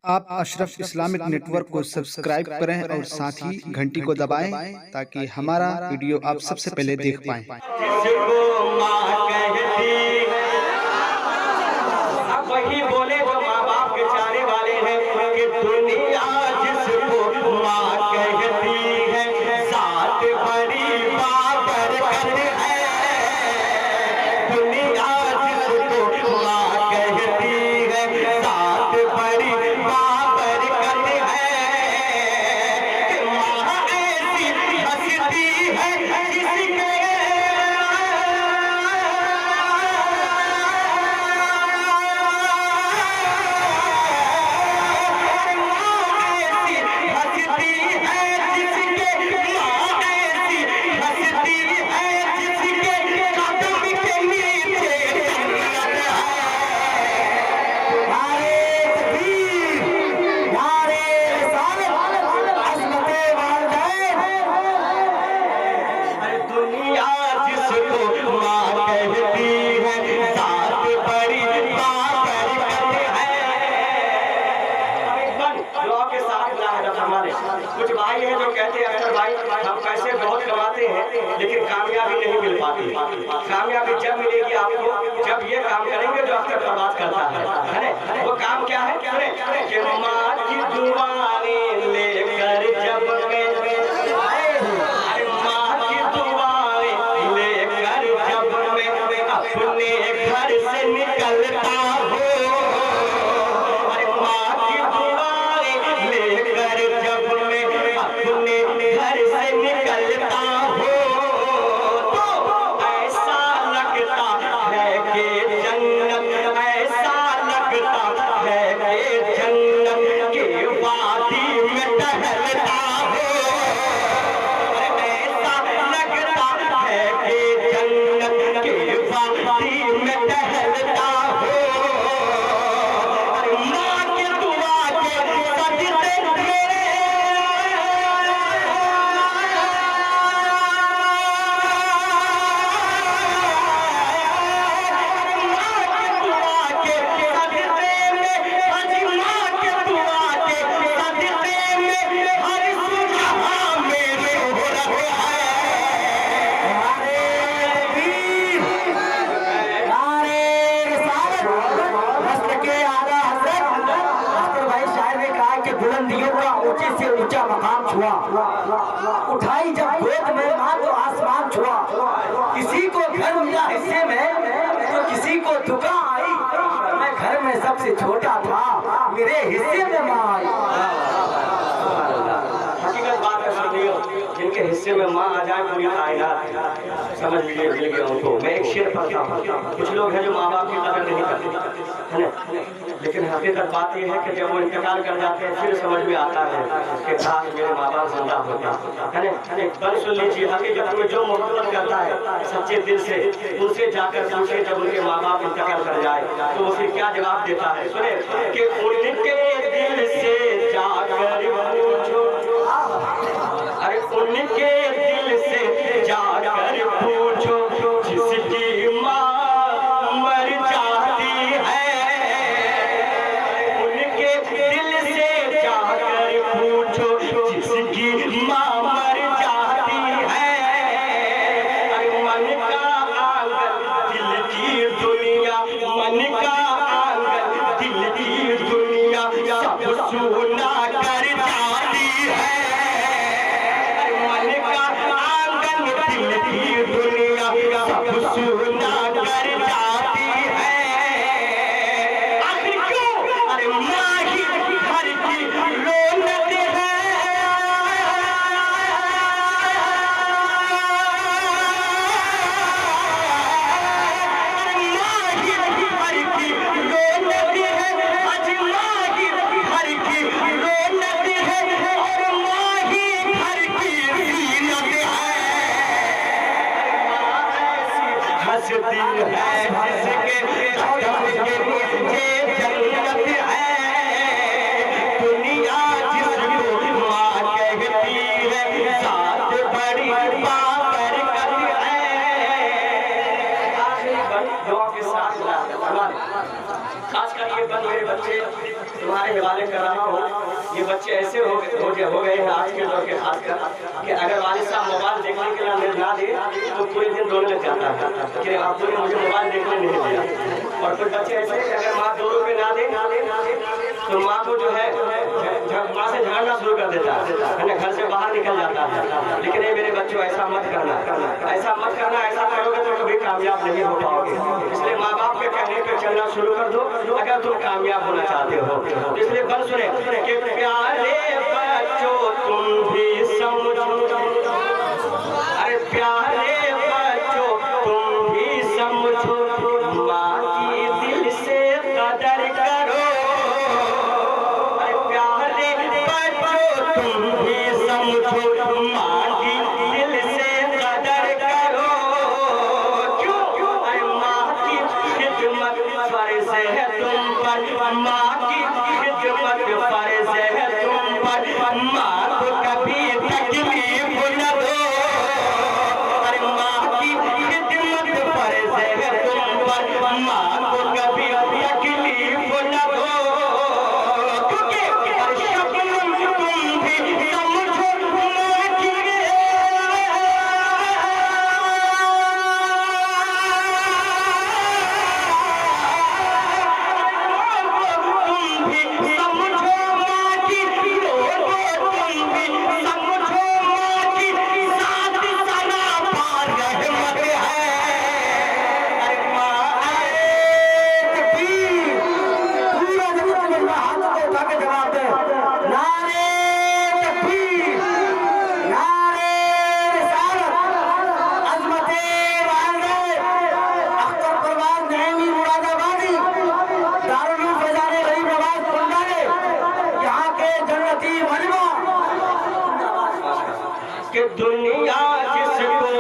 आप Ashraf Islamic network को subscribe करें और साथ ही घंटी को दबाएं ताकि हमारा वीडियो आप सबसे पहले देख पाएं। जिसको माँ कहती है, अब वही बोले जो माँ बाप के चारे वाले हैं कि दुनिया जिसको माँ कहती है, साथ बड़ी बाबरकत है। दुनिया जिसको माँ कहती है, साथ बड़ी बाबरकत है। कि माँ ऐसी हंसती है जिसके कुछ भाई हैं जो कहते हैं अख्तर भाई हम पैसे बहुत कमाते हैं लेकिन कामयाबी नहीं मिल पाती। कामयाबी जब मिलेगी आपको जब ये काम करेंगे जो अख्तर बर्बाद करता है। वो काम क्या है कि माँ की दुआएं लेकर जब मैं माँ की दुआएं लेकर जब मैं अपने घर से निकलता हूँ, बुलंदियों का ऊंचे से ऊंचा मकाम छुआ, उठाई जब गोद में मां तो आसमान छुआ। किसी को घर मिला हिस्से में तो किसी को दुका आई, मैं घर में सबसे छोटा था, मेरे हिस्से में मां आई। हकीकत बात है सुनियो, जिनके हिस्से में मां आ जाए पूरी कायनात समझ लीजिए मिल गया उनको। मैं एक शेर पढ़ता हूँ। कुछ लोग हैं जो माँ बाप की कदर नहीं करते है ना, लेकिन हकीकत बात यह है कि जब वो इंतकाल कर जाते हैं फिर समझ में आता है कि काश मेरे माँ बाप जिंदा होते है ना। बल सुन लीजिए, हकीकत में जो मोहब्बत करता है सच्चे दिल से उनसे जाकर पूछे जब उनके माँ बाप इंतकाल कर जाए तो वो फिर क्या जवाब देता है। सुने कि उनके दिल से जाकर पूछो, अरे उनके दिल से जाकर पूछो जिसकी माँ मर जाती है। उनके दिल से जाकर पूछो जिसकी माँ मर जाती है। अरे मन का आंगन दिल की दुनिया, मन का आंगन दिल की दुनिया सब सुना कर जाती है। मन का आंगन दिल की दुनिया सब सुना कर जाती है। आखिर क्यों? अरे माँ ही घर की रौनक है। माँ ही घर की रौनक है, आज माँ ही घर की वाले कर रहा हूँ, ये बच्चे ऐसे हो गए हैं आज के दौर के खासकर कि अगर वालिद साहब मोबाइल देखने के लिए हमें ना दे तो पूरे दिन रोने लग जाता है कि आपने मुझे मोबाइल देखने नहीं दिया। और कुछ बच्चे ऐसे हैं कि अगर माँ 2 रुपये ना दे तो माँ को जो है माँ से झगड़ना शुरू कर देता है, घर से बाहर निकल जाता है। लेकिन ये मेरे बच्चों ऐसा मत करना, ऐसा मत करना, ऐसा करोगे तो कभी कामयाब नहीं हो पाओगे। इसलिए माँ बाप के कहने पे चलना शुरू कर दो अगर तुम कामयाब होना चाहते हो। इसलिए बल सुने कि प्यारे बच्चों तुम भी समझो, अरे प्यारे बच्चों तुम भी समझो, माँ की दिल से कदर करो। अरे प्यारे बच्चों तुम भी समझो, माँ की दिल से कदर करो। क्यों? अरे माँ की खिदमत फर्ज है तुम पर, माँ की खिदमत फर्ज है तुम पर, माँ को कभी तकलीफ न दो। अरे माँ की खिदमत फर्ज है तुम पर, माँ को कभी तकलीफ न दो। क्योंकि शबनम तुम भी समझो माँ की, कि दुनिया जिसको